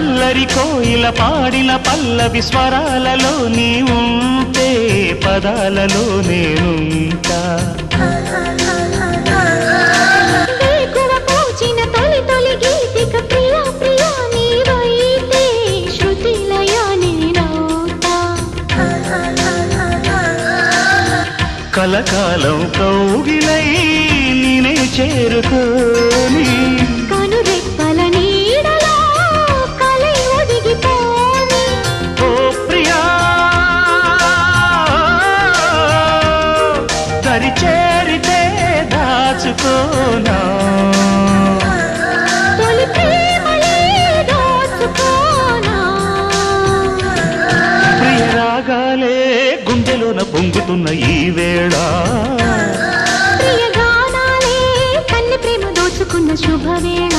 అల్లరి కోయిల పాడిన పల్లవి స్వరాలలో నీ ఉంటే పదాలలో నేనుంటా కలకాలం కౌగిలై నేనే చేరుకోని కనురెప్పల నీడలో కలై ఒదిగిపోని ఓ ప్రియా దరి చేరితే దాచుకోనా తొలి ప్రేమలే దోచుకోనా ప్రియ రాగాలే గుండెలోన పొంగుతున్న ఈ వేళ ప్రియ గానాలే కన్నె ప్రేమ దోచుకున్న శుభవేళ